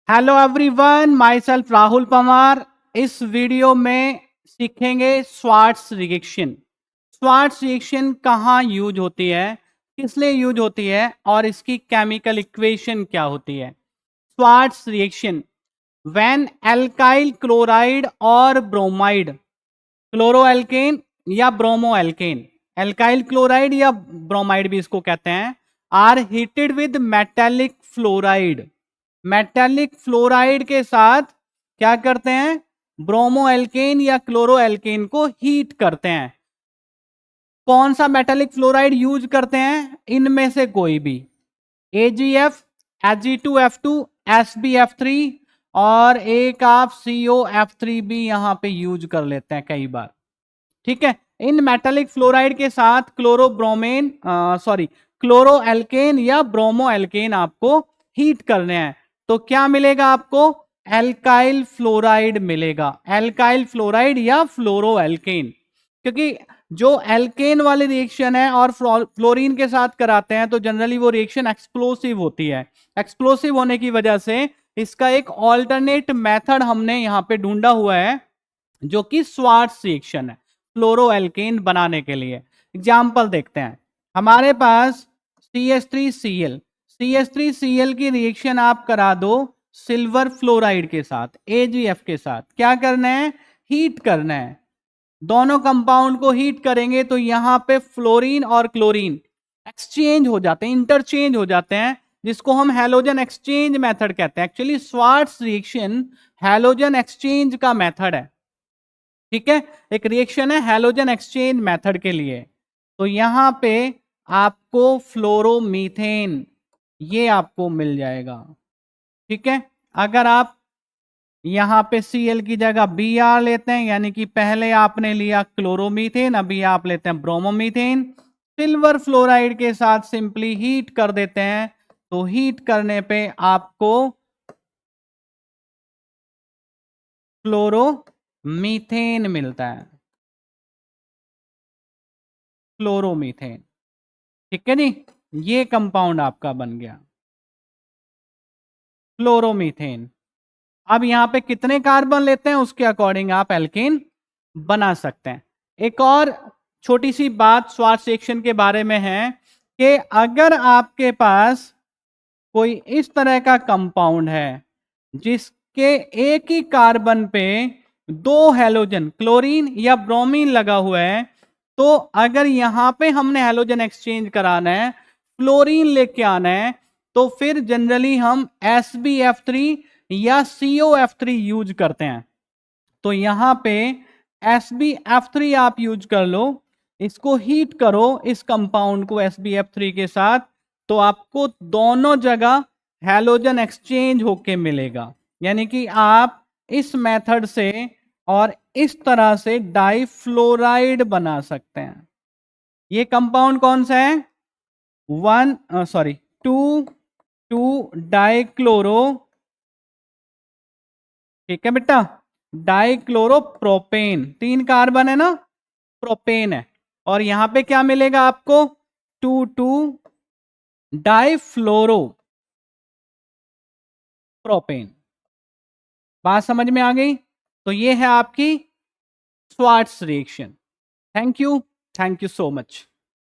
Hello everyone, my self Rahul Pawar. इस video में सीखेंगे स्वार्ट्स रिएक्शन। स्वार्ट्स रिएक्शन कहाँ यूज होती है, किस लिए यूज होती है और इसकी केमिकल इक्वेशन क्या होती है। Swarts reaction when alkyl chloride और ब्रोमाइड, क्लोरोएल्केन या ब्रोमोएल्केन, एल्काइल क्लोराइड या ब्रोमाइड भी इसको कहते हैं, are heated with metallic fluoride. Metallic fluoride के साथ क्या करते हैं, ब्रोमोएल्केन या क्लोरोएल्केन को हीट करते हैं। कौन सा मेटेलिक फ्लोराइड यूज करते हैं, इनमें से कोई भी, AgF, Ag2F2, SbF3 और एक आप COF3 भी यहां पे यूज कर लेते हैं कई बार। ठीक है, इन मेटेलिक फ्लोराइड के साथ क्लोरोएल्केन या ब्रोमोएल्केन आपको हीट करने हैं, तो क्या मिलेगा आपको, एल्काइल फ्लोराइड मिलेगा, एल्काइल फ्लोराइड या फ्लोरोएल्केन। क्योंकि जो एल्केन वाली रिएक्शन है और फ्लोरीन के साथ कराते हैं तो जनरली वो रिएक्शन एक्सप्लोसिव होती है। एक्सप्लोसिव होने की वजह से इसका एक ऑल्टरनेट मेथड हमने यहां पे ढूंढा हुआ है, जो कि स्वार्ट्स रिएक्शन है फ्लोरोएल्केन बनाने के लिए। एग्जाम्पल देखते हैं, हमारे पास CH3Cl, CH3Cl की रिएक्शन आप करा दो सिल्वर फ्लोराइड के साथ, AgF के साथ। क्या करना है, हीट करना है। दोनों कंपाउंड को हीट करेंगे तो यहां पे फ्लोरीन और क्लोरीन एक्सचेंज हो जाते हैं, इंटरचेंज हो जाते हैं, जिसको हम हैलोजन एक्सचेंज मेथड कहते हैं। Actually Swarts reaction halogen exchange का मेथड है। ठीक है, एक रिएक्शन है हैलोजन एक्सचेंज मेथड के लिए। तो यहां पे आपको फ्लोरोमीथेन ये आपको मिल जाएगा। ठीक है, अगर आप यहां पे Cl की जगह Br लेते हैं, यानी कि पहले आपने लिया क्लोरोमीथेन, अभी आप लेते हैं ब्रोमोमीथेन, सिल्वर फ्लोराइड के साथ सिंपली हीट कर देते हैं, तो हीट करने पे आपको फ्लोरोमीथेन मिलता है, फ्लोरोमीथेन। ठीक है जी, ये कंपाउंड आपका बन गया फ्लोरोमीथेन। अब यहां पे कितने कार्बन लेते हैं उसके अकॉर्डिंग आप एल्केन बना सकते हैं। एक और छोटी सी बात स्वार्ट्स रिएक्शन के बारे में है कि अगर आपके पास कोई इस तरह का कंपाउंड है जिसके एक ही कार्बन पे दो हैलोजन क्लोरीन या ब्रोमीन लगा हुआ है, तो अगर यहां पे हमने हैलोजन एक्सचेंज कराना है, फ्लोरीन लेके आना है, तो फिर जनरली हम SbF3 या COF3 यूज करते हैं। तो यहां पे SbF3 आप यूज कर लो, इसको हीट करो इस कंपाउंड को SbF3 के साथ, तो आपको दोनों जगह हैलोजन एक्सचेंज होके मिलेगा। यानी कि आप इस मेथड से और इस तरह से डाइफ्लोराइड बना सकते हैं। ये कंपाउंड कौन सा है, 2,2 डाइक्लोरो, ठीक है बेटा, डाइक्लोरोप्रोपेन, 3 कार्बन है ना, प्रोपेन है। और यहां पे क्या मिलेगा आपको, 2,2 डाइफ्लोरोप्रोपेन। बात समझ में आ गई। तो ये है आपकी Swarts reaction. Thank you so much.